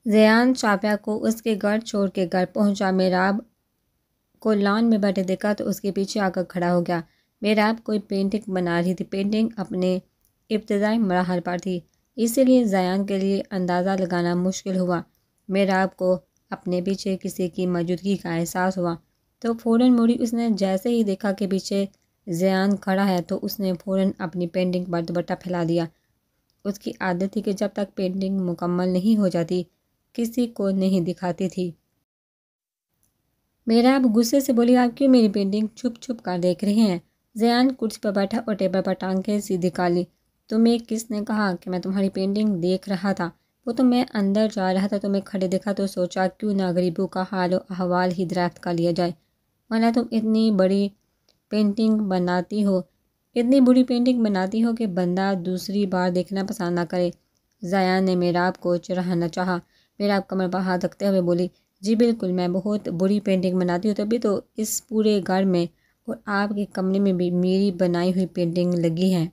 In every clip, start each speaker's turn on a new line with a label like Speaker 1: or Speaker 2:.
Speaker 1: زیان شافیہ کو اس کے گھر چھوڑ کے گھر پہنچا۔ محراب کو لان میں بیٹھے دیکھا تو اس کے پیچھے آ کر کھڑا ہو گیا۔ محراب کوئی پینٹنگ بنا رہی تھی۔ پینٹنگ اپنے ابتدائی مراحل پر تھی، اسی لیے زیان کے لیے اندازہ لگانا مشکل ہوا۔ محراب کو اپنے پیچھے کسی کی موجودگی کا احساس ہوا تو فوراً مڑی۔ اس نے جیسے ہی دیکھا کہ پیچھے زیان کھڑا ہے تو اس نے فوراً اپنی پینٹنگ پر دوپٹہ پھیلا دیا۔ اس کی عادت تھی کہ جب تک پینٹنگ مکمل نہیں ہو جاتی کسی کو نہیں دکھاتی تھی۔ محراب غصے سے بولی، آپ کیوں میری پینٹنگ چھپ چھپ کر دیکھ رہے ہیں؟ زیان کرسی پر بیٹھا اور ٹیبل پر ٹانگیں سیدھی کر لی۔ تمہیں کس نے کہا کہ میں تمہاری پینٹنگ دیکھ رہا تھا؟ وہ تو میں اندر جا رہا تھا، تمہیں کھڑے دیکھا تو سوچا کیوں نہ غریبوں کا حال و احوال ہی دریافت کر لیا جائے، ورنہ تم اتنی بڑی پینٹنگ بناتی ہو، اتنی بری پینٹنگ بناتی ہو کہ بندہ دوسری بار دیکھنا پسند نہ کرے۔ زیان نے محراب کو چڑھانا چاہا۔ محراب کمر پر ہاتھ رکھتے ہوئے بولی، جی بالکل، میں بہت بری پینٹنگ بناتی ہوں، تبھی تو اس پورے گھر میں اور آپ کے کمرے میں بھی میری بنائی ہوئی پینٹنگ لگی ہے۔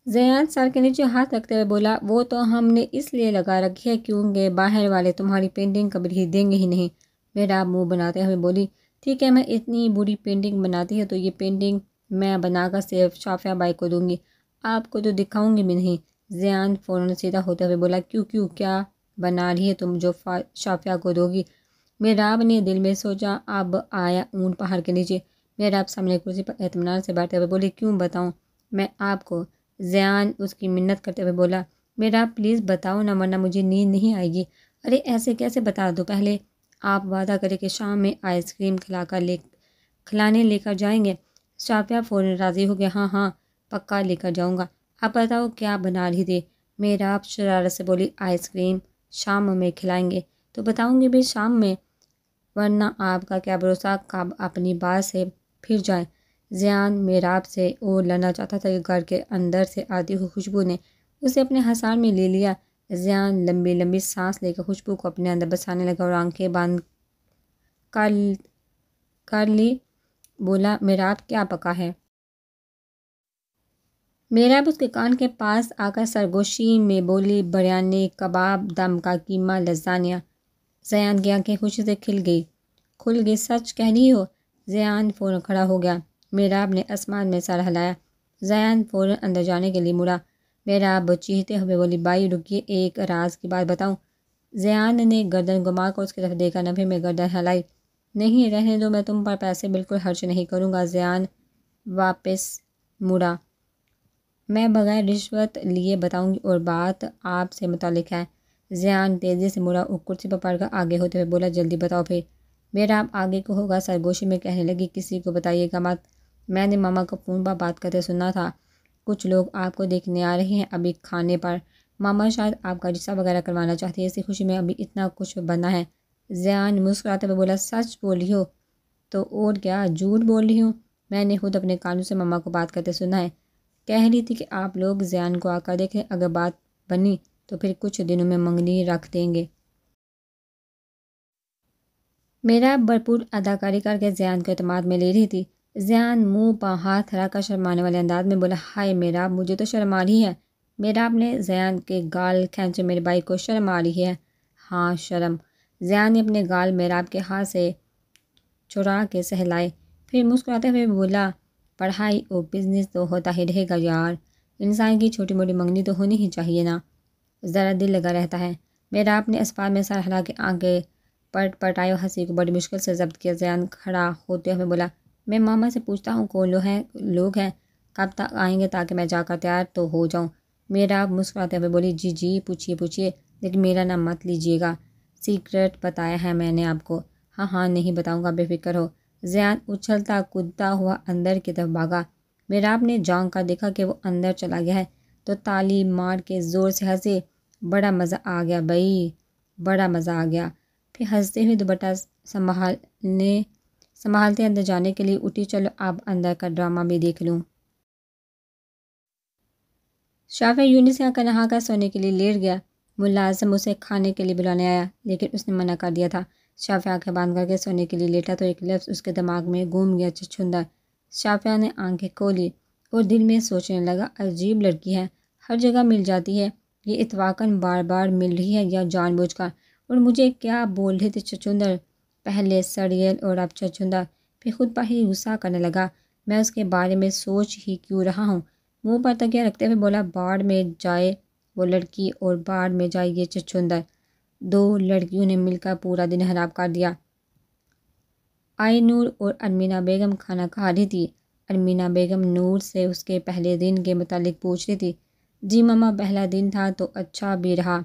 Speaker 1: زیان سر کے نیچے ہاتھ رکھتے ہوئے بولا، وہ تو ہم نے اس لیے لگا رکھی ہے کیونکہ باہر والے تمہاری پینٹنگ کبھی دیں گے ہی نہیں۔ محراب منہ بناتے ہوئے بولی، ٹھیک ہے، میں اتنی بری پینٹنگ بناتی ہے تو یہ پینٹنگ میں بنا کر صرف شافیہ بائی کو دوں گی، آپ کو تو دکھاؤں گی بھی نہیں۔ زیان فوراً سیدھا ہوتے ہوئے بولا، کیوں کیا بنا رہی ہے تم جو شافیہ کو دو گی؟ محراب نے دل میں سوچا، اب آیا اونٹ پہاڑ کے نیچے۔ محراب سامنے کرسی پر اطمینان سے بیٹھتے ہوئے بولی، کیوں بتاؤں میں آپ کو؟ زیان اس کی منت کرتے ہوئے بولا، محراب پلیز بتاؤ نا، ورنہ مجھے نیند نہیں آئے گی۔ ارے ایسے کیسے بتا دو، پہلے آپ وعدہ کریں کہ شام میں آئس کریم کھلانے لے کر جائیں گے۔ شافیہ فوراً راضی ہو گیا، ہاں ہاں پکا لے کر جاؤں گا۔ آپ بتاؤ کیا بنا رہی تھی؟ محراب شرارت سے بولی، آئس کریم شام میں کھلائیں گے تو بتاؤں گی بھی شام میں، ورنہ آپ کا کیا بھروسہ کب اپنی بات سے پھر جائیں۔ زیان محراب سے اور لڑنا چاہتا تھا کہ گھر کے اندر سے آتی ہوئی خوشبو نے اسے اپنے حصار میں لے لیا۔ زیان لمبی لمبی سانس لے کر خوشبو کو اپنے اندر بسانے لگا اور آنکھیں بند کر لی۔ بولا، محراب کیا پکا ہے؟ محراب اس کے کان کے پاس آ کر سرگوشی میں بولی، بریانی، کباب، دم کا قیمہ، لزانیہ۔ زیان کی آنکھیں خوشی سے کھل گئی، سچ کہہ رہی ہو؟ زیان فوراً کھڑا ہو گیا۔ محراب نے آسمان میں سر ہلایا۔ زیان فوراً اندر جانے کے لیے مڑا۔ محراب چیختے ہوئے بولی، بائی رکیے، ایک راز کی بات بتاؤں۔ زیان نے گردن گھما کر اس کی طرف دیکھا، نفی میں گردن ہلائی۔ نہیں، رہنے دو، میں تم پر پیسے بالکل خرچ نہیں کروں گا۔ زیان واپس مڑا، میں بغیر رشوت لیے بتاؤں گی اور بات آپ سے متعلق ہے۔ زیان تیزی سے مڑا اور کرسی پر پڑھ کر آگے ہوتے ہوئے بولا، جلدی بتاؤ پھر۔ محراب آگے کو ہوگا سرگوشی میں کہنے لگی، کسی کو بتائیے گا مت، میں نے ماما کو فون پر بات کرتے سنا تھا، کچھ لوگ آپ کو دیکھنے آ رہے ہیں ابھی کھانے پر، ماما شاید آپ کا رشتہ وغیرہ کروانا چاہتی ہے، اسی خوشی میں ابھی اتنا کچھ بنا ہے۔ زیان مسکراتے ہوئے بولا، سچ بول رہی ہو تو اور کیا جھوٹ بول رہی ہوں؟ میں نے خود اپنے کانوں سے ماما کو بات کرتے سنا ہے، کہہ رہی تھی کہ آپ لوگ زیان کو آ کر دیکھیں، اگر بات بنی تو پھر کچھ دنوں میں منگنی رکھ دیں گے۔ محراب بھرپور اداکاری کر کے زیان کو اعتماد میں لے رہی تھی۔ زیان منہ پر ہاتھ رکھ کر شرمانے والے انداز میں بولا، ہائے محراب، مجھے تو شرم آ رہی ہے۔ محراب نے زیان کے گال کھینچے، میرے بھائی کو شرم آ رہی ہے؟ ہاں شرم۔ زیان نے اپنے گال محراب کے ہاتھ سے چرا کے سہلائے، پھر مسکراتے ہوئے بولا، پڑھائی اور بزنس تو ہوتا ہی رہے گا یار، انسان کی چھوٹی موٹی منگنی تو ہونی ہی چاہیے نا، ذرا دل لگا رہتا ہے۔ محراب نے اسپاٹ میں سر ہلا کے آنکھیں پٹپٹائی اور ہنسی کو بڑی مشکل سے ضبط کیا۔ زیان کھڑا ہوتے ہوئے بولا، میں ماما سے پوچھتا ہوں کون لوگ ہیں، کب تک آئیں گے تاکہ میں جا کر تیار تو ہو جاؤں۔ محراب مسکراتے ہوئے بولی، جی پوچھیے، لیکن میرا نام مت لیجیے گا، سیکرٹ بتایا ہے میں نے آپ کو۔ ہاں نہیں بتاؤں گا، بے فکر ہو۔ زیان اچھلتا کودتا ہوا اندر کی طرف بھاگا۔ محراب نے جھانک کر دیکھا کہ وہ اندر چلا گیا ہے تو تالی مار کے زور سے ہنسے، بڑا مزہ آ گیا بھائی، بڑا مزہ آ گیا۔ پھر ہنستے ہوئے دوپٹہ سنبھالتے اندر جانے کے لیے اٹھی، چلو اب اندر کا ڈرامہ بھی دیکھ لوں۔ شافیہ یونس سے آ کر نہا کر سونے کے لیے لیٹ گیا۔ ملازم اسے کھانے کے لیے بلانے آیا لیکن اس نے منع کر دیا تھا۔ شافیہ آنکھیں بند کر کے سونے کے لیے لیٹا تو ایک لفظ اس کے دماغ میں گھوم گیا، چھچھندر۔ شافیہ نے آنکھیں کھولی اور دل میں سوچنے لگا، عجیب لڑکی ہے، ہر جگہ مل جاتی ہے، یہ اتفاقاً بار بار مل رہی ہے یا جان بوجھ کر؟ اور مجھے کیا بول رہے تھے چچندر؟ پہلے سڑیل اور اب چچندر۔ پھر خود پر ہی غصہ کرنے لگا۔ میں اس کے بارے میں سوچ ہی کیوں رہا ہوں؟ منہ پر تکیہ رکھتے ہوئے بولا، باڑ میں جائے وہ لڑکی اور باڑ میں جائے یہ چچندر۔ دو لڑکیوں نے مل کر پورا دن خراب کر دیا۔ آئی نور اور ارمینہ بیگم کھانا کھا رہی تھی۔ ارمینہ بیگم نور سے اس کے پہلے دن کے متعلق پوچھ رہی تھی۔ جی ماما، پہلا دن تھا تو اچھا بھی رہا،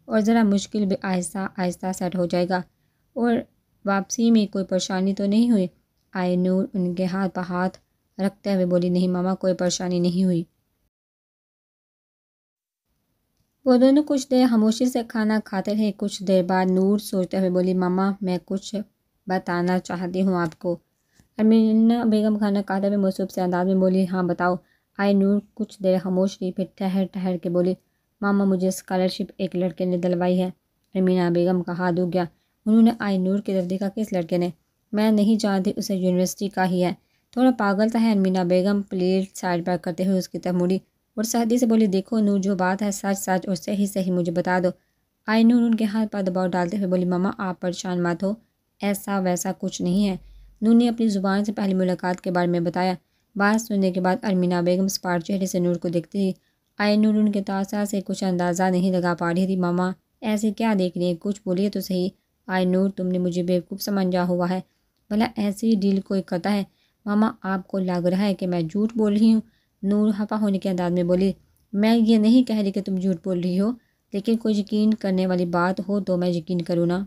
Speaker 1: اور ذرا مشکل بھی آہستہ آہستہ سیٹ ہو جائے گا۔ اور واپسی میں کوئی پریشانی تو نہیں ہوئی؟ آئی نور ان کے ہاتھ پر ہاتھ رکھتے ہوئے بولی، نہیں ماما، کوئی پریشانی نہیں ہوئی۔ وہ دونوں کچھ دیر خاموشی سے کھانا کھاتے رہے۔ کچھ دیر بعد نور سوچتے ہوئے بولی، ماما میں کچھ بتانا چاہتی ہوں آپ کو۔ ارمینہ بیگم کھانا کھاتے ہوئے مصروف سے انداز میں بولی، ہاں بتاؤ۔ آئی نور کچھ دیر خاموش رہی، پھر ٹھہر ٹھہر کے بولی، ماما مجھے اسکالرشپ ایک لڑکے نے دلوائی ہے۔ ارمینہ بیگم کا ہاتھ دکھ گیا۔ انہوں نے آئی نور کی طرف دیکھا، کس لڑکے نے؟ میں نہیں جانتی، اسے یونیورسٹی کا ہی ہے، تھوڑا پاگل سا ہے۔ ارمینہ بیگم پلیٹ سائڈ پر کرتے ہوئے اس کی طرف مڑی اور سختی سے بولی، دیکھو نور، جو بات ہے سچ سچ اور صحیح صحیح مجھے بتا دو۔ آئی نور ان کے ہاتھ پر دباؤ ڈالتے ہوئے بولی، ماما آپ پریشان مت ہو، ایسا ویسا کچھ نہیں ہے۔ نور نے اپنی زبان سے پہلی ملاقات کے بارے میں بتایا۔ بات سننے کے بعد ارمینہ بیگم اسپاٹ چہرے سے نور کو دیکھتی تھی۔ آئی نور ان کے تاثر سے کچھ اندازہ نہیں لگا پا رہی تھی۔ ماما ایسے کیا دیکھ رہی ہیں؟ کچھ بولیے تو صحیح۔ آئی نور، تم نے مجھے بیوقوف سمجھا ہوا ہے، بھلا ایسی ڈیل کوئی کرتا ہے؟ ماما آپ کو لگ رہا ہے کہ میں جھوٹ بول رہی ہوں؟ نور خفا ہونے کے انداز میں بولی، میں یہ نہیں کہہ رہی کہ تم جھوٹ بول رہی ہو، لیکن کوئی یقین کرنے والی بات ہو تو میں یقین کروں نا۔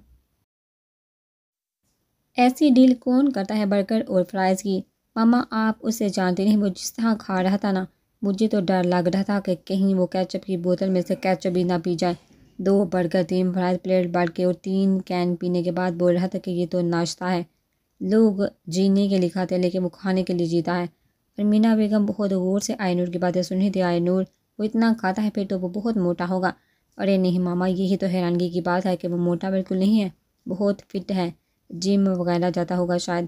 Speaker 1: ایسی ڈیل کون کرتا ہے برگر اور فرائز کی؟ ماما آپ اسے جانتے نہیں، وہ جس طرح کھا رہا تھا نا، مجھے تو ڈر لگ رہا تھا کہ کہیں وہ کیچپ کی بوتل میں سے کیچپ بھی نہ پی جائے۔ 2 برگر، 3 فرائز پلیٹ بھر کے اور 3 کین پینے کے بعد بول رہا تھا کہ یہ تو ناشتہ ہے۔ لوگ جینے کے لیے کھاتے ہیں لیکن وہ کھانے کے لیے جیتا ہے۔ ارمینہ بیگم بہت غور سے آئی نور کی باتیں سن رہی تھی۔ آئی نور، وہ اتنا کھاتا ہے پھر تو وہ بہت موٹا ہوگا۔ ارے نہیں ماما، یہی تو حیرانگی کی بات ہے کہ وہ موٹا بالکل نہیں ہے، بہت فٹ ہے، جم وغیرہ جاتا ہوگا شاید۔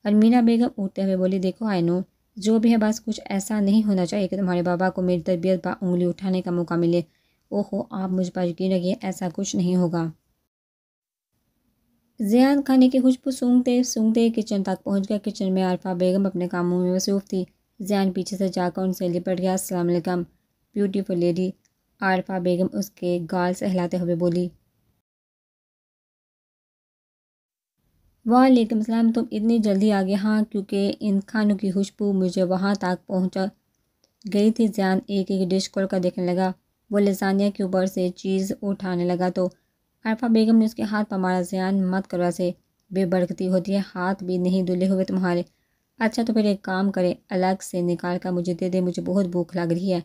Speaker 1: ارمینہ بیگم اٹھتے ہوئے بولی، دیکھو آئی نور، جو بھی ہے بس کچھ ایسا نہیں ہونا چاہیے کہ تمہارے بابا کو میری تربیت پر انگلی اٹھانے کا موقع ملے۔ اوہو، آپ مجھ پر یقین رکھیے، ایسا کچھ نہیں ہوگا۔ زیان کھانے کی خوشبو سونگھتے سونگھتے کچن تک پہنچ گیا۔ کچن میں عارفہ بیگم اپنے کاموں میں مصروف تھی۔ زیان پیچھے سے جا کر ان سے لپٹ گیا۔ السلام علیکم بیوٹیفل لیڈی، عارفہ بیگم اس کے گال سے ہلاتے ہوئے بولی۔ وعلیکم السلام، تم اتنی جلدی آ گئے؟ ہاں، کیونکہ ان کھانوں کی خوشبو مجھے وہاں تک پہنچ گئی تھی۔ زیان ایک ایک ڈش کھول کر دیکھنے لگا۔ وہ لزانیہ کے اوپر سے چیز اٹھانے لگا تو عارفہ بیگم نے اس کے ہاتھ پر مارا۔ زیان مت کرو ایسے، بے برکتی ہوتی ہے، ہاتھ بھی نہیں دھلے ہوئے تمہارے۔ اچھا تو پھر ایک کام کرے، الگ سے نکال کر مجھے دے دے، مجھے بہت بھوک لگ رہی ہے۔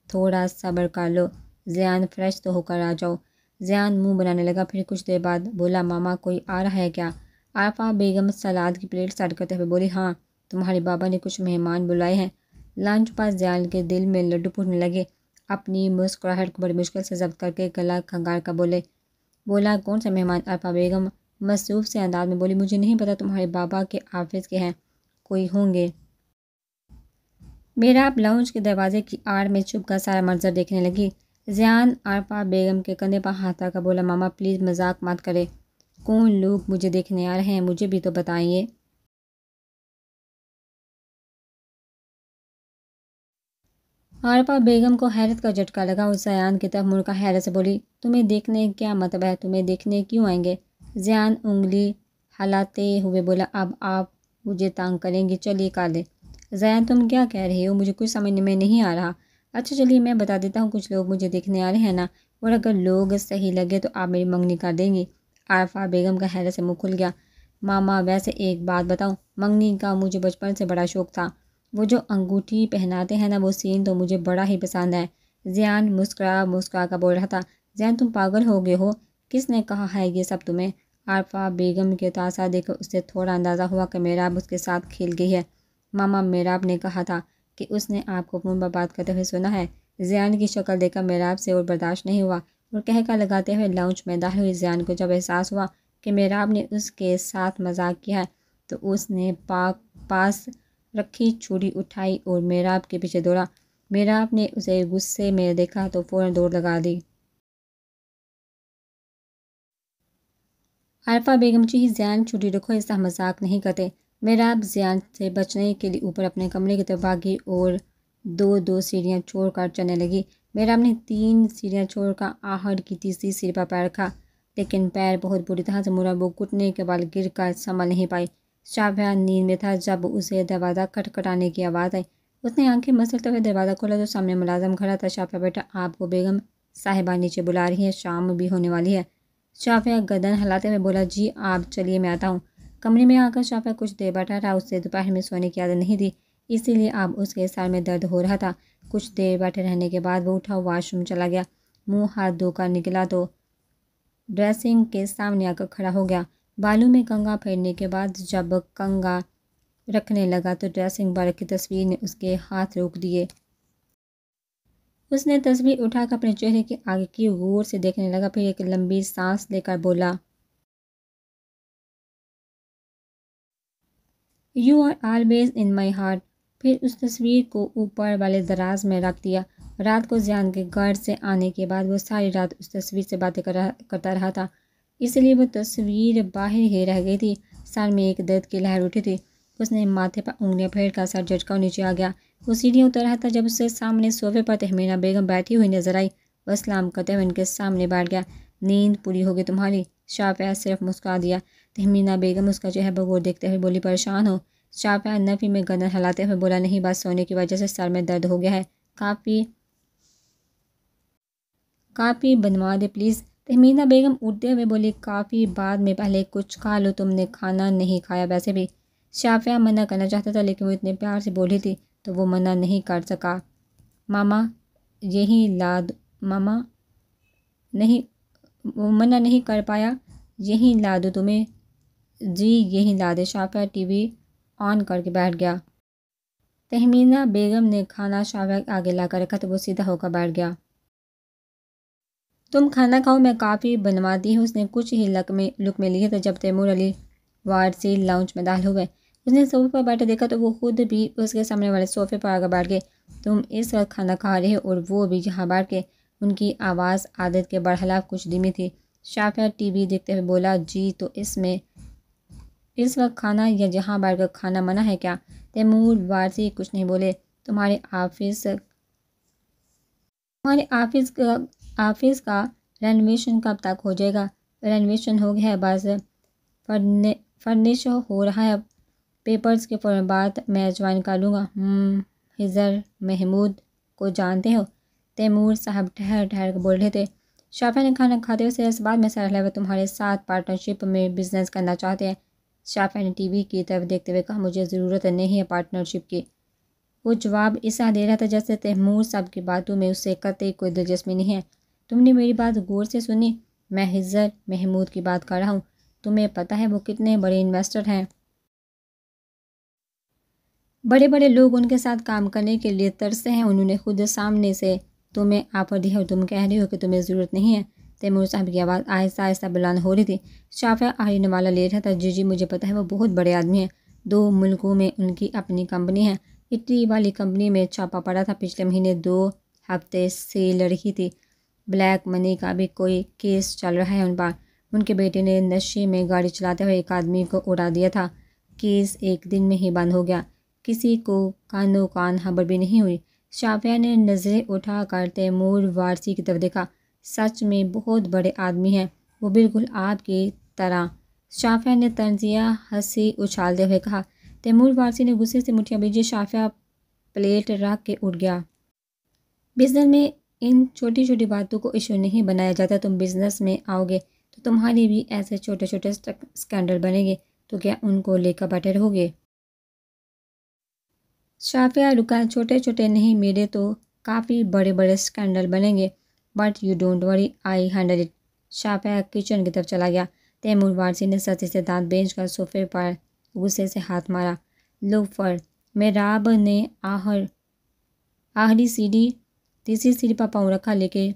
Speaker 1: تھوڑا صبر کر لو زیان، فریش تو ہو کر آ جاؤ۔ زیان منہ بنانے لگا، پھر کچھ دیر بعد بولا، ماما کوئی آ رہا ہے کیا؟ عارفہ بیگم سلاد کی پلیٹ سیٹ کرتے ہوئے بولی، ہاں تمہارے بابا نے کچھ مہمان بلائے ہیں۔ لنچ پر زیان کے دل میں لڈو پھوٹنے لگے۔ اپنی مسکراہٹ کو بڑی مشکل سے ضبط کر کے گلا کھنگار کر بولا، کون سے مہمان؟ عارفہ بیگم مصروف سے انداز میں بولی، مجھے نہیں پتہ، تمہارے بابا کے آفس کے ہیں، کوئی ہوں گے۔ میراب لاؤنج کے دروازے کی آڑ میں چھپ کر سارا منظر دیکھنے لگی۔ زیان عارفہ بیگم کے کندھے پر ہاتھ رکھ کر بولا، ماما پلیز مذاق مت کرے، کون لوگ مجھے دیکھنے آ رہے ہیں، مجھے بھی تو بتائیے۔ عارفہ بیگم کو حیرت کا جھٹکا لگا اور زیان کی طرف مڑ کر حیرت سے بولی، تمہیں دیکھنے کیا مطلب ہے؟ تمہیں دیکھنے کیوں آئیں گے؟ زیان انگلی ہلاتے ہوئے بولا، اب آپ مجھے تنگ کریں گی، چلیے کر لیں۔ زیان تم کیا کہہ رہی ہو؟ مجھے کچھ سمجھ میں نہیں آ رہا۔ اچھا چلیے میں بتا دیتا ہوں، کچھ لوگ مجھے دیکھنے آ رہے ہیں نا، اور اگر لوگ صحیح لگے تو آپ میری منگنی کر دیں گی۔ عارفہ بیگم کا حیرت سے منہ کھل گیا۔ ماما ویسے ایک بات بتاؤں، منگنی کا مجھے بچپن سے بڑا شوق تھا، وہ جو انگوٹھی پہناتے ہیں نا، وہ سین تو مجھے بڑا ہی پسند ہے۔ زیان مسکرا کر بول رہا تھا۔ زیان تم پاگل ہو گئے ہو، کس نے کہا ہے یہ سب تمہیں؟ عارفہ بیگم کے تاثر دیکھ کر اسے تھوڑا اندازہ ہوا کہ میراب اس کے ساتھ کھیل گئی ہے۔ ماما میراب نے کہا تھا کہ اس نے آپ کو فون پر بات کرتے ہوئے سنا ہے۔ زیان کی شکل دیکھ کر میراب سے اور برداشت نہیں ہوا اور کہہ کر لگاتے ہوئے لاؤنج میں داخل ہوئی۔ زیان کو جب احساس ہوا کہ میراب نے اس کے ساتھ مذاق کیا ہے تو اس نے پاس رکھی چھری اٹھائی اور میراب کے پیچھے دوڑا۔ میراب نے اسے غصے میں دیکھا تو فوراً دوڑ لگا دی۔ عارفہ بیگم جی زیان چھٹی رکھو، اس طرح مذاق نہیں کرتے۔ میراب زیان سے بچنے کے لیے اوپر اپنے کمرے کی طرف بھاگی اور دو سیڑھیاں چھوڑ کر چلنے لگی۔ میراب نے 3 سیڑھیاں چھوڑ کر آہڑ کی تیسری سیڑھی پر پیر رکھا، لیکن پیر بہت بری طرح سے مڑا، وہ گھٹنے کے بل گر کر سنبھل نہیں پائی۔ شافعہ نیند میں تھا جب اسے دروازہ کھٹکھٹانے کی آواز آئی۔ اس نے آنکھیں مسلتے ہوئے دروازہ کھولا تو سامنے ملازم کھڑا تھا۔ شافعہ بیٹا، آپ کو بیگم صاحبہ نیچے بلا رہی ہیں، شام بھی ہونے والی ہے۔ شافعہ گردن ہلاتے ہوئے بولا، جی آپ چلیے میں آتا ہوں۔ کمرے میں آ کر شافعہ کچھ دیر بیٹھا رہا، اسے دوپہر میں سونے کی عادت نہیں تھی، اسی لیے اب اس کے سر میں درد ہو رہا تھا۔ کچھ دیر بیٹھے رہنے کے بعد وہ اٹھا، واش روم چلا گیا، منہ ہاتھ دھو کر نکلا تو ڈریسنگ کے سامنے آ کر کھڑا ہو گیا۔ بالوں میں کنگھا پھیرنے کے بعد جب کنگھا رکھنے لگا تو ڈریسنگ پر رکھی تصویر نے اس کے ہاتھ روک دیے۔ اس نے تصویر اٹھا کر اپنے چہرے کے آگے کی غور سے دیکھنے لگا، پھر ایک لمبی سانس لے کر بولا، you are always in my heart. پھر اس تصویر کو اوپر والے دراز میں رکھ دیا۔ رات کو زیان کے گھر سے آنے کے بعد وہ ساری رات اس تصویر سے باتیں کرتا رہا تھا، اس لیے وہ تصویر باہر ہی رہ گئی تھی۔ سر میں ایک درد کی لہر اٹھی تھی، اس نے ماتھے پر انگلیاں پھیر کر سر جھٹکا اور نیچے آ گیا۔ وہ سیڑھیاں اتر رہا تھا جب اسے سامنے صوفے پر تہمینہ بیگم بیٹھی ہوئی نظر آئی۔ وہ سلام کرتے ہوئے ان کے سامنے بیٹھ گیا۔ نیند پوری ہو گئی تمہاری؟ شافعہ صرف مسکرا دیا۔ تہمینہ بیگم اس کا چہرہ بغور دیکھتے ہوئے بولی، پریشان ہو؟ شافعہ نفی میں گردن ہلاتے ہوئے بولا، نہیں، بس سونے کی وجہ سے سر میں درد ہو گیا ہے، کافی بنوا دے پلیز۔ تہمینہ بیگم اٹھتے ہوئے بولی، کافی بعد میں، پہلے کچھ کھا لو، تم نے کھانا نہیں کھایا ویسے بھی۔ شافعہ منع کرنا چاہتا تھا لیکن وہ اتنے پیار سے بولی تھی تو وہ منع نہیں کر سکا۔ ماما یہی ماما نہیں، وہ منع نہیں کر پایا، یہی لا دو تمہیں؟ جی یہی لا دے۔ شافعہ ٹی وی آن کر کے بیٹھ گیا۔ تہمینہ بیگم نے کھانا شافعہ کے آگے لا کر رکھا تو وہ سیدھا ہو کر بیٹھ گیا۔ تم کھانا کھاؤ، میں کافی بنواتی ہوں۔ اس نے کچھ ہی لقمے لیے تھے جب تیمور علی وارثی لاؤنج میں داخل ہوئے۔ اس نے صوفے پر بیٹھے دیکھا تو وہ خود بھی اس کے سامنے والے صوفے پر آ کر بیٹھ گئے۔ تم اس وقت کھانا کھا رہے ہو اور وہ بھی یہاں بیٹھ کے؟ ان کی آواز عادت کے برخلاف کچھ دھیمی تھی۔ شافعہ ٹی وی دیکھتے ہوئے بولا، جی تو اس وقت کھانا یا جہاں بیٹھ کر کھانا منع ہے کیا؟ تیمور وارثی کچھ نہیں بولے۔ تمہارے آفس کا رینویشن کب تک ہو جائے گا؟ رینویشن ہو گیا ہے، بس فرنش ہو رہا ہے، پیپرز کے فوراً بعد میں جوائن کر لوں گا۔ خضر محمود کو جانتے ہو؟ تیمور صاحب ٹھہر کر بول رہے تھے۔ شافعہ نے کھانا کھاتے ہوئے اس بات میں سر ہلائے، وہ تمہارے ساتھ پارٹنرشپ میں بزنس کرنا چاہتے ہیں۔ شافعہ نے ٹی وی کی طرف دیکھتے ہوئے کہا، مجھے ضرورت نہیں ہے پارٹنرشپ کی۔ وہ جواب اس طرح دے رہا تھا جیسے تیمور صاحب کی باتوں میں اسے قطعی کوئی دلچسپی نہیں ہے۔ تم نے میری بات غور سے سنی؟ میں خضر محمود کی بات کر رہا ہوں۔ تمہیں پتہ ہے وہ کتنے بڑے انویسٹر ہیں؟ بڑے بڑے لوگ ان کے ساتھ کام کرنے کے لیے ترستے ہیں۔ انہوں نے خود سامنے سے تمہیں آفر دی ہے اور تم کہہ رہے ہو کہ تمہیں ضرورت نہیں ہے۔ تیمور صاحب کی آواز آہستہ آہستہ بلند ہو رہی تھی۔ شافعہ آخری نوالہ لے رہا تھا، جی مجھے پتہ ہے، وہ بہت بڑے آدمی ہیں، 2 ملکوں میں ان کی اپنی کمپنی ہے۔ اٹلی والی کمپنی میں چھاپا پڑا تھا، پچھلے مہینے 2 ہفتے سے لڑ رہی تھی۔ بلیک منی کا بھی کوئی کیس چل رہا ہے ان پر۔ ان کے بیٹے نے نشے میں گاڑی چلاتے ہوئے ایک آدمی کو اڑا دیا تھا، کیس ایک دن میں ہی بند ہو گیا، کسی کو کانوں کان خبر بھی نہیں ہوئی۔ شافعہ نے نظریں اٹھا کر تیمور وارثی کی طرف دیکھا، سچ میں بہت بڑے آدمی ہیں، وہ بالکل آپ کی طرح۔ شافعہ نے طنزیہ ہنسی اچھالتے ہوئے کہا۔ تیمور وارثی نے غصے سے مٹھیاں بھیجی۔ شافعہ پلیٹ رکھ کے اٹھ گیا۔ بزنس میں ان چھوٹی چھوٹی باتوں کو ایشو نہیں بنایا جاتا۔ تم بزنس میں آؤ گے تو تمہاری بھی ایسے چھوٹے چھوٹے سکینڈل بنے گے، تو کیا ان کو لے کر بیٹھے رہو گے؟ شافعہ رکا، چھوٹے چھوٹے نہیں، میرے تو کافی بڑے بڑے سکینڈل بنیں گے، but you don't worry, I handle it. Shafia kitchen کی طرف چلا گیا۔ تیمور وارثی نے سختی سے دانت بھینچ کر صوفے پر غصے سے ہاتھ مارا۔ لوفر۔ میراب نے آخری تیسری سیڑھی پر پاؤں رکھا، لیکن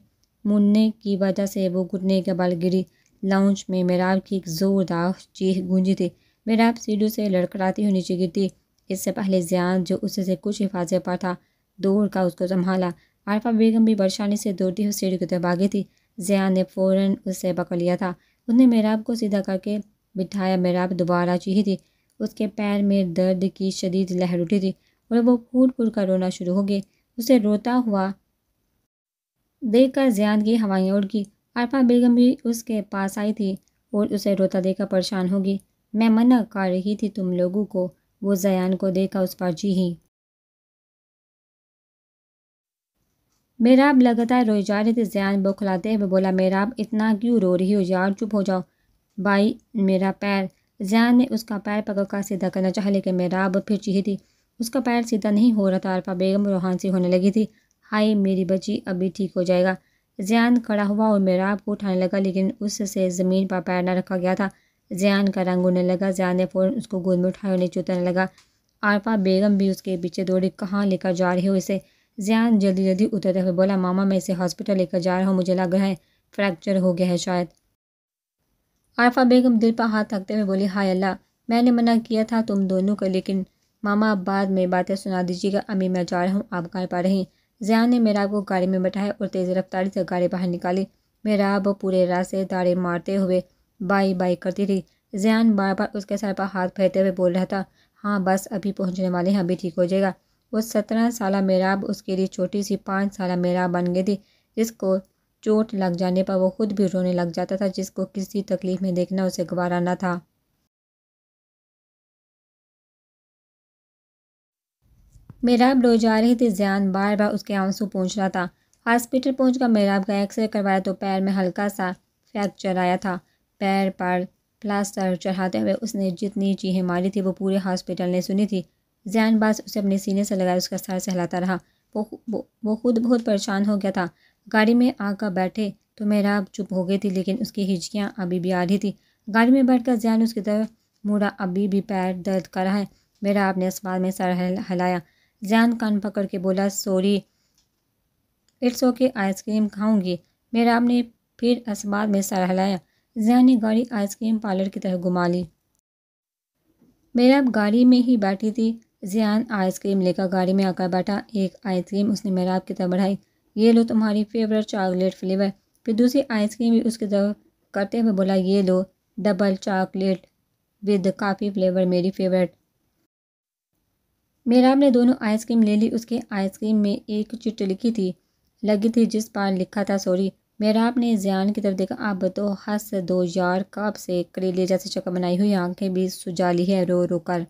Speaker 1: مڑنے کی وجہ سے وہ گھٹنے کے بل گری۔ لاؤنج میں میراب کی ایک زوردار چیخ گونجی تھی۔ میراب سیڑھیوں سے لڑکھڑاتی ہوئی نیچے گرتی۔ اس سے پہلے زیان، جو اس سے کچھ حفاظت پر تھا، دوڑ کا اس کو سنبھالا۔ عارفہ بیگم بھی پریشانی سے دوڑتی ہوئی سیڑھی کی طرف آگئی تھی۔ زیان نے فوراً اسے پکڑ لیا تھا۔ اس نے محراب کو سیدھا کر کے بٹھایا۔ محراب دوبارہ چیخی تھی۔ اس کے پیر میں درد کی شدید لہر اٹھی تھی اور وہ پھوٹ پھوٹ کر رونا شروع ہو گئی۔ اسے روتا ہوا دیکھ کر زیان کی ہوائیں اڑ گئی۔ عارفہ بیگم بھی اس کے پاس آئی تھی اور اسے روتا دیکھ کر پریشان ہوگی۔ میں منع کر رہی تھی تم لوگوں کو۔ وہ زیان کو دیکھ کر اس پر چیخی۔ محراب لگاتار روئی جا رہی تھی۔ زیان بوکھلاتے ہوئے بولا، محراب اتنا کیوں رو رہی ہو یار، چپ ہو جاؤ۔ بھائی میرا پیر۔ زیان نے اس کا پیر پکڑ کر سیدھا کرنا چاہا لیکن محراب پھر چیخی تھی۔ اس کا پیر سیدھا نہیں ہو رہا تھا۔ عارفہ بیگم روحان سی ہونے لگی تھی۔ ہائے میری بچی، ابھی ٹھیک ہو جائے گا۔ زیان کھڑا ہوا اور محراب کو اٹھانے لگا لیکن اس سے زمین پر پیر نہ رکھا گیا تھا۔ زیان کا رنگ اڑنے لگا۔ زیان نے فوراً اس کو گود میں اٹھایا اور نیچے اترنے لگا۔ عارفہ بیگم بھی اس کے پیچھے دوڑی۔ کہاں لے کر جا رہے ہو اسے؟ زیان جلدی جلدی اترتے ہوئے بولا، ماما میں اسے ہاسپٹل لے کر جا رہا ہوں، مجھے لگ رہا ہے فریکچر ہو گیا ہے شاید۔ عارفہ بیگم دل پر ہاتھ رکھتے ہوئے بولی، ہائے اللہ، میں نے منع کیا تھا تم دونوں کو، لیکن ماما بعد میں باتیں سنا دیجیے گا۔ امی میں جا رہا ہوں، آپ گھر پر رہیں۔ زیان نے محراب کو گاڑی میں بٹھایا اور تیز رفتاری سے گاڑی باہر نکالی۔ محراب پورے راستے داڑھی مارتے ہوئے بائی بائی کرتی رہی۔ زیان بار بار اس کے سر پر ہاتھ پھیرتے ہوئے بول رہا تھا، ہاں بس ابھی پہنچنے والے ہیں، ابھی ٹھیک ہو جائے گا۔ وہ 17 سالہ محراب اس کے لیے چھوٹی سی 5 سالہ محراب بن گئی تھی، جس کو چوٹ لگ جانے پر وہ خود بھی رونے لگ جاتا تھا، جس کو کسی تکلیف میں دیکھنا اسے گوارا نہ تھا۔ محراب رو جا رہی تھی۔ زیان بار بار اس کے آنسو پوچھ رہا تھا۔ ہاسپٹل پہنچ کر محراب کا ایکس رے کروایا تو پیر میں ہلکا سا فریکچر آیا تھا۔ پیر پر پلاسٹر چڑھاتے ہوئے اس نے جتنی چیخیں ماری تھی وہ پورے ہاسپٹل نے سنی تھی۔ زیان باز اسے اپنے سینے سے لگائے اس کا سر سہلاتا رہا۔ وہ خود بہت پریشان ہو گیا تھا۔ گاڑی میں آ کر بیٹھے تو محراب چپ ہو گئی تھی لیکن اس کی ہچکیاں ابھی بھی آ رہی تھی۔ گاڑی میں بیٹھ کر زیان اس کی طرف مڑا، ابھی بھی پیر درد کر رہا ہے۔ محراب نے اسباب میں سر ہلایا۔ زیان کان پکڑ کے بولا، sorry, it's okay, ice cream کھاؤں گی۔ محراب نے پھر اسباب میں سر ہلایا۔ زیان نے گاڑی آئس کریم پارلر کی طرف گھما لی۔ محراب گاڑی میں ہی بیٹھی تھی۔ زیان آئس کریم لے کر گاڑی میں آ کر بیٹھا۔ ایک آئس کریم اس نے محراب کی طرف بڑھائی، یہ لو تمہاری فیورٹ چاکلیٹ فلیور۔ پھر دوسری آئس کریم بھی اس کی طرف کرتے ہوئے بولا، یہ لو double chocolate with coffee flavour, میری فیورٹ۔ محراب نے دونوں آئس کریم لے لی۔ اس کے آئس کریم میں ایک چٹ لگی تھی جس پر لکھا تھا، سوری۔ محراب نے زیان کی طرف دیکھا، اب تو ہنس دو یار، کب سے کریلے جیسی شکل بنائی ہوئی، آنکھیں بھی سجا لی ہے رو رو کر۔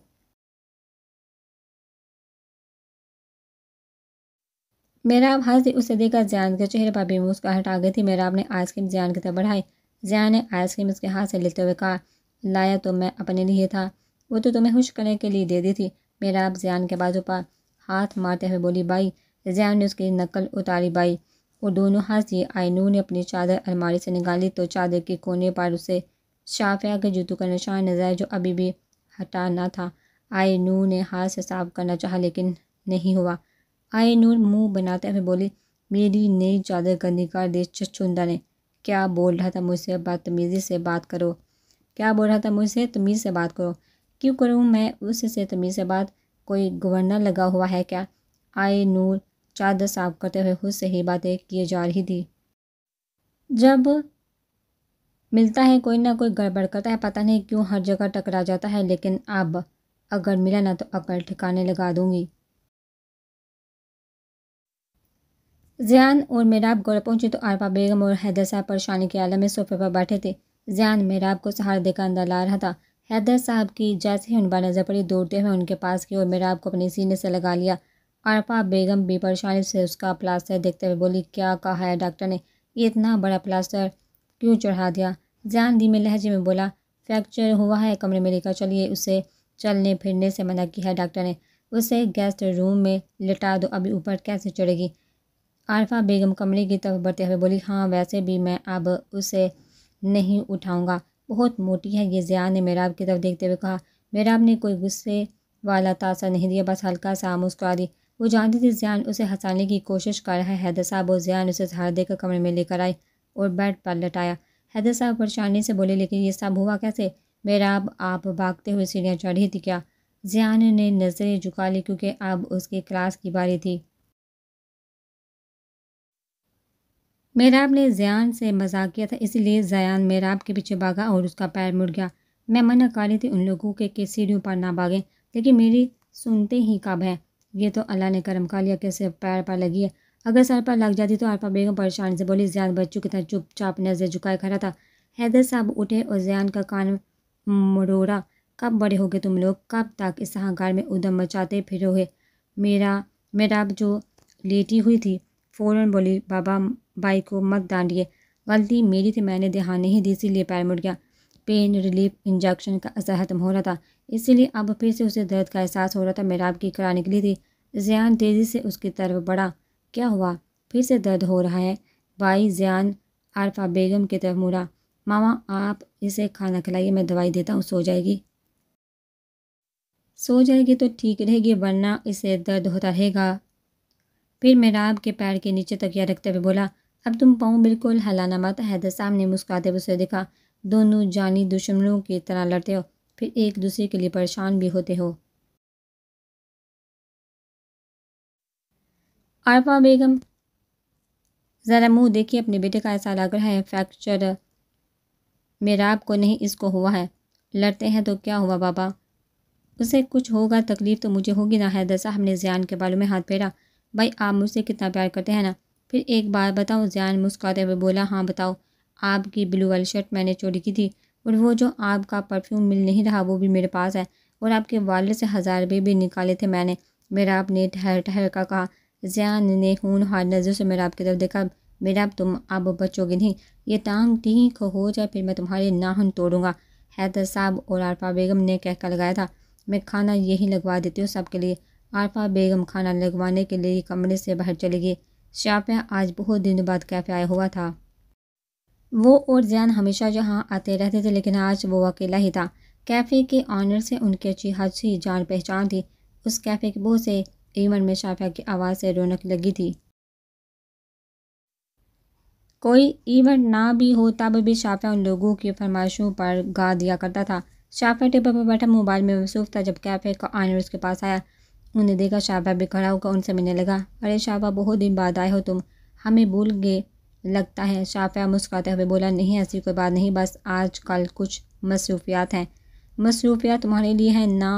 Speaker 1: محراب ہنس دی۔ اسے دیکھ کر زیان کے چہرے پر بھی مسکراہٹ آ گئی تھی۔ محراب نے آئس کریم زیان کی طرف بڑھائی۔ زیان نے آئس کریم اس کے ہاتھ سے لیتے ہوئے کہا، لایا تو میں اپنے لیے تھا، وہ تو تمہیں خوش کرنے کے لیے دے دی تھی۔ محراب زیان کے بازو پر ہاتھ مارتے ہوئے بولی، بائی۔ زیان نے اس کی نقل اتاری، بائی، اور دونوں ہنس دیے۔ آئی نور نے اپنی چادر الماری سے نکالی تو چادر کے کونے پر اسے شافیہ کے جوتوں کا نشان نظر آیا جو ابھی بھی ہٹا نہ تھا۔ آئی نور نے ہاتھ سے صاف کرنا چاہا لیکن نہیں ہوا۔ آئی نور منہ بناتے ہوئے بولی، میری نئی چادر گندی کر دی چھچھندر نے۔ کیا بول رہا تھا مجھ سے بدتمیزی سے بات کرو، کیا بول رہا تھا مجھ سے تمیز سے بات کرو۔ کیوں کروں میں اس سے تمیز سے بات، کوئی گورنر لگا ہوا ہے کیا؟ آئی نور چادر صاف کرتے ہوئے خود سے ہی باتیں کیے جا رہی تھی۔ جب ملتا ہے کوئی نہ کوئی گڑبڑ کرتا ہے، پتہ نہیں کیوں ہر جگہ ٹکرا جاتا ہے، لیکن اب اگر ملا نہ تو عقل ٹھکانے لگا دوں گی۔ زیان اور محراب گھر پہنچے تو عارفہ بیگم اور حیدر صاحب پریشانی کے عالم میں صوفے پر بیٹھے تھے۔ زیان محراب کو سہارا دے کر اندر لا رہا تھا۔ حیدر صاحب کی جیسے ہی ان پر نظر پڑی دوڑتے ہوئے ان کے پاس گئے اور محراب کو اپنے سینے سے لگا لیا۔ عارفہ بیگم بھی پریشانی سے اس کا پلاسٹر دیکھتے ہوئے بولی، کیا کہا ہے ڈاکٹر نے؟ یہ اتنا بڑا پلاسٹر کیوں چڑھا دیا؟ زیان دھیمے لہجے میں بولا، فریکچر ہوا ہے، کمرے میں لے کر چلیے، اسے چلنے پھرنے سے منع کیا ہے ڈاکٹر نے، اسے گیسٹ روم میں لٹا دو، ابھی اوپر کیسے چڑھے گی؟ عارفہ بیگم کمرے کی طرف بڑھتے ہوئے بولی، ہاں ویسے بھی میں اب اسے نہیں اٹھاؤں گا، بہت موٹی ہے یہ۔ زیان نے محراب کی طرف دیکھتے ہوئے کہا۔ محراب نے کوئی غصے والا تاثر نہیں دیا، بس ہلکا سا مسکرا دی۔ وہ جانتی تھی زیان اسے ہنسانے کی کوشش کر رہا ہے۔ حیدر صاحب اور زیان اسے سہارا دے کر کمرے میں لے کر آئے اور بیڈ پر لٹایا۔ حیدر صاحب پریشانی سے بولے، لیکن یہ سب ہوا کیسے؟ محراب آپ بھاگتے ہوئے سیڑھیاں چڑھ رہی تھی کیا؟ زیان نے نظریں جھکا لی کیونکہ اب اس کی کلاس کی باری تھی۔ میراب نے زیان سے مذاق کیا تھا، اسی لیے زیان میراب کے پیچھے بھاگا اور اس کا پیر مڑ گیا۔ میں منع کر رہی تھی ان لوگوں کے کہ سیڑھیوں پر نہ بھاگیں، لیکن میری سنتے ہی کب ہے۔ یہ تو اللہ نے کرم کر لیا کہ صرف پیر پر لگی ہے، اگر سر پر لگ جاتی تو عارفہ بیگم پریشانی سے بولی۔ زیان بچوں کی طرح چپ چاپ نظر جھکائے کھڑا تھا۔ حیدر صاحب اٹھے اور زیان کا کان مروڑا۔ کب بڑے ہو گئے تم لوگ؟ کب تک اس طرح گھر میں ادھم مچاتے پھرو گے؟ میراب جو لیٹی ہوئی تھی فوراً بولی، بابا بھائی کو مت ڈانٹیے، غلطی میری تھی، میں نے دھیان نہیں دی، اسی لیے پیر مڑ گیا۔ پین ریلیف انجیکشن کا اثر ختم ہو رہا تھا، اسی لیے اب پھر سے اسے درد کا احساس ہو رہا تھا۔ میراب کی کرا نکلی تھی۔ زیان تیزی سے اس کی طرف بڑھا۔ کیا ہوا؟ پھر سے درد ہو رہا ہے بھائی؟ زیان عارفہ بیگم کی طرف مڑا۔ ماما آپ اسے کھانا کھلائیے، میں دوائی دیتا ہوں، سو جائے گی۔ سو جائے گی تو ٹھیک رہے گی، ورنہ اسے درد ہوتا رہے گا۔ پھر میراب کے پیر کے نیچے تکیہ رکھتے ہوئے بولا، اب تم پاؤں بالکل ہلانا مت۔ حیدر صاحب نے مسکراتے ہوئے اسے دیکھا۔ دونوں جانی دشمنوں کی طرح لڑتے ہو، پھر ایک دوسرے کے لیے پریشان بھی ہوتے ہو۔ عارفہ بیگم ذرا منہ دیکھیے، اپنے بیٹے کا ایسا لگ رہا ہے فریکچر میراب کو نہیں اس کو ہوا ہے۔ لڑتے ہیں تو کیا ہوا بابا؟ اسے کچھ ہوگا، تکلیف تو مجھے ہوگی نا۔ حیدر صاحب نے زیان کے بالوں میں ہاتھ پھیرا۔ بھائی آپ مجھ سے کتنا پیار کرتے ہیں نا؟ پھر ایک بار بتاؤ؟ زیان مسکراتے ہوئے بولا، ہاں بتاؤ۔ آپ کی بلو والی شرٹ میں نے چوری کی تھی، اور وہ جو آپ کا پرفیوم مل نہیں رہا وہ بھی میرے پاس ہے، اور آپ کے والد سے 1000 روپے بھی نکالے تھے میں نے۔ میراب نے ٹھہر ٹھہر کر کہا۔ زیان نے ہونہار نظر سے میراب کی طرف دیکھا۔ میراب تم اب بچو گے نہیں، یہ ٹانگ ٹھیک ہو جائے پھر میں تمہارے ناخن توڑوں گا۔ حیدر صاحب اور عارفہ بیگم نے کہکا لگایا تھا، میں کھانا یہی لگوا دیتی ہوں سب کے لیے۔ عارفہ بیگم کھانا لگوانے کے لیے کمرے سے باہر چلی گئی۔ شافعہ آج بہت دنوں بعد کیفے آیا ہوا تھا۔ وہ اور زیان ہمیشہ یہاں آتے رہتے تھے، لیکن آج وہ اکیلا ہی تھا۔ کیفے کے آنر سے ان کی اچھی خاصی جان پہچان تھی۔ اس کیفے کے بہت سے ایونٹ میں شافعہ کی آواز سے رونق لگی تھی۔ کوئی ایونٹ نہ بھی ہو تب بھی شافعہ ان لوگوں کی فرمائشوں پر گا دیا کرتا تھا۔ شافعہ ٹیبل پر بیٹھا موبائل میں مصروف تھا، جب کیفے کا آنر اس کے پاس آیا۔ انہوں نے دیکھا شافعہ بھی کھڑا ہو کر ان سے ملنے لگا۔ ارے شافعہ، بہت دن بعد آئے ہو تم، ہمیں بھول گئے لگتا ہے۔ شافعہ مسکراتے ہوئے بولا، نہیں ایسی کوئی بات نہیں، بس آج کل کچھ مصروفیات ہیں۔ مصروفیات تمہارے لیے ہیں نا،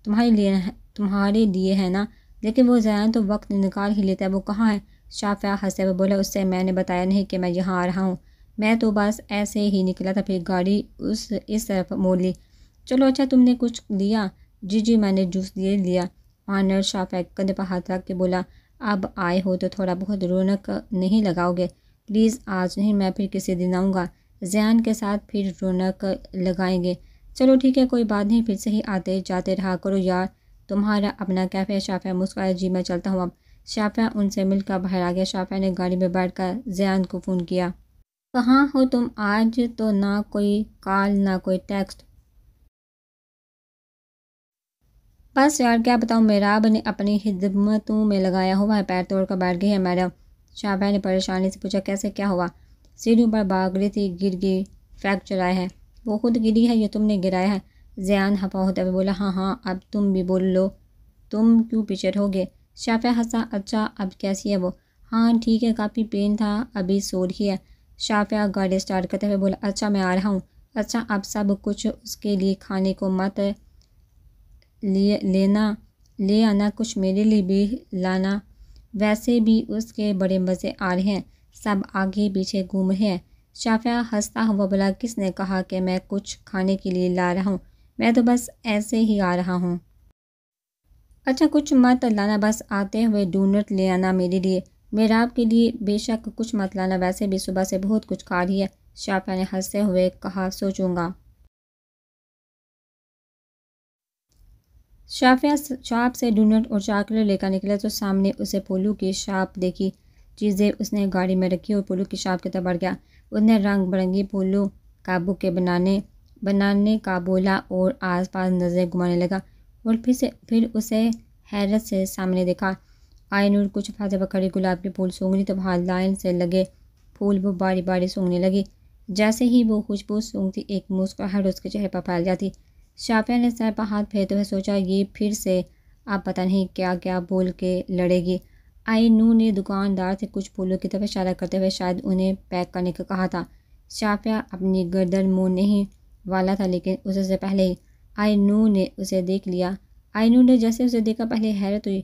Speaker 1: تمہارے لیے ہے نا، لیکن وہ زیان تو وقت نکال ہی لیتا ہے، وہ کہاں ہے؟ شافعہ ہنستے ہوئے بولا، اس سے میں نے بتایا نہیں کہ میں یہاں آ رہا ہوں، میں تو بس ایسے ہی نکلا تھا، پھر گاڑی اس طرف موڑ لی۔ چلو اچھا، تم نے کچھ لیا؟ جی میں نے جوس لیا۔ آنر شافعہ کے کندھے پر ہاتھ رکھ کے بولا، اب آئے ہو تو تھوڑا بہت رونق نہیں لگاؤ گے؟ پلیز آج نہیں، میں پھر کسی دن آؤں گا، زیان کے ساتھ پھر رونق لگائیں گے۔ چلو ٹھیک ہے، کوئی بات نہیں، پھر سے ہی آتے جاتے رہا کرو یار، تمہارا اپنا کیفے ہے۔ شافعہ مسکرایا، جی میں چلتا ہوں اب۔ شافعہ ان سے مل کر باہر آ گیا۔ شافعہ نے گاڑی میں بیٹھ کر زیان کو فون کیا۔ کہاں ہو تم؟ آج تو نہ کوئی کال نہ کوئی ٹیکسٹ۔ بس یار کیا بتاؤں، میراب نے اپنی خدمتوں میں لگایا ہوا ہے، پیر توڑ کر بیٹھ گئی ہے میڈم۔ شافعہ نے پریشانی سے پوچھا، کیسے، کیا ہوا؟ سیڑھیوں پر بھاگ رہی تھی، گر گئی، فریکچر آیا ہے۔ وہ خود گری ہے یا تم نے گرایا ہے؟ زیان ہفا ہوتے ہوئے بولا، ہاں اب تم بھی بول لو، تم کیوں پیچھے رہو گے؟ شافعہ ہنسا، اچھا اب کیسی ہے وہ؟ ہاں ٹھیک ہے، کافی پین تھا، ابھی سو رہی ہے۔ شافعہ گاڑی سٹارٹ کرتے ہوئے بولا، اچھا میں آ رہا ہوں۔ اچھا اب سب کچھ اس کے لیے کھانے کو مت لے آنا، کچھ میرے لیے بھی لانا، ویسے بھی اس کے بڑے مزے آ رہے ہیں، سب آگے پیچھے گھوم رہے ہیں۔ شافعہ ہنستا ہوا بولا، کس نے کہا کہ میں کچھ کھانے کے لیے لا رہا ہوں، میں تو بس ایسے ہی آ رہا ہوں۔ اچھا کچھ مت لانا، بس آتے ہوئے ڈونٹ لے آنا میرے لیے، میراب کے لیے بے شک کچھ مت لانا، ویسے بھی صبح سے بہت کچھ کھا رہی ہے۔ شافعہ نے ہنستے ہوئے کہا، سوچوں گا۔ شافعہ شاپ سے ڈونٹ اور چاکلیٹ لے کر نکلا تو سامنے اسے پھولوں کی شاپ دیکھی۔ چیزیں اس نے گاڑی میں رکھی اور پھولوں کی شاپ کی طرف بڑھ گیا۔ اس نے رنگ برنگی پھولوں کا بوکے بنانے کا بولا اور آس پاس نظریں گھمانے لگا، اور پھر اسے حیرت سے سامنے دیکھا۔ آئے نور کچھ فاصلے پر کھڑی گلاب کے پھول سونگھ رہی تو وہاں لائن سے لگے پھول وہ باری باری سونگھنے لگی۔ جیسے ہی وہ خوشبو سونگھتی ایک مسکراہٹ اس کے چہرے پر پھیل جاتی۔ شافعہ نے سر پر ہاتھ پھیرتے ہوئے سوچا، یہ پھر سے اب پتہ نہیں کیا کیا بول کے لڑے گی۔ آئی نور نے دکاندار سے کچھ پھولوں کی طرف اشارہ کرتے ہوئے شاید انہیں پیک کرنے کو کہا تھا۔ شافیہ اپنی گردن منہ نہیں والا تھا، لیکن اسے سے پہلے ہی آئی نور نے اسے دیکھ لیا۔ آئی نور نے جیسے اسے دیکھا پہلے حیرت ہوئی،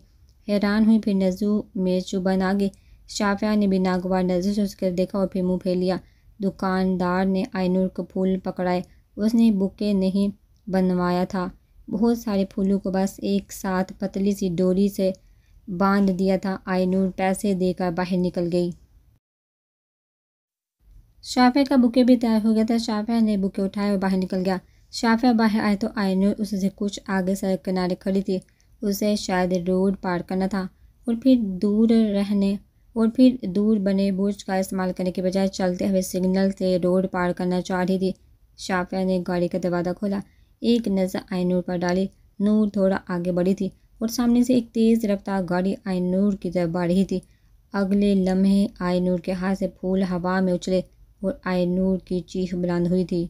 Speaker 1: حیران ہوئی، پھر نظروں میں چبھن آ گئی۔ شافیہ نے بھی ناگوار نظر سے اسے دیکھا اور پھر منہ پھیر لیا۔ دکاندار نے آئی نور کو پھول پکڑائے۔ اس نے بوکے نہیں بنوایا تھا، بہت سارے پھولوں کو بس ایک ساتھ پتلی سی ڈوری سے باندھ دیا تھا۔ آئی نور پیسے دے کر باہر نکل گئی۔ شافیہ کا بوکے بھی تیار ہو گیا تھا۔ شافیہ نے بوکے اٹھایا اور باہر نکل گیا۔ شافیہ باہر آئے تو آئی نور اس سے کچھ آگے سڑک کنارے کھڑی تھی۔ اسے شاید روڈ پار کرنا تھا اور پھر دور بنے برج کا استعمال کرنے کے بجائے چلتے ہوئے سگنل سے روڈ پار کرنا چاہ رہی تھی۔ شافیہ نے گاڑی کا دروازہ کھولا، ایک نظر آئی نور پر ڈالی۔ نور تھوڑا آگے بڑھی تھی اور سامنے سے ایک تیز رفتار گاڑی آئی نور کی طرف بڑھ رہی تھی۔ اگلے لمحے آئی نور کے ہاتھ سے پھول ہوا میں اچھلے اور آئی نور کی چیخ بلند ہوئی تھی۔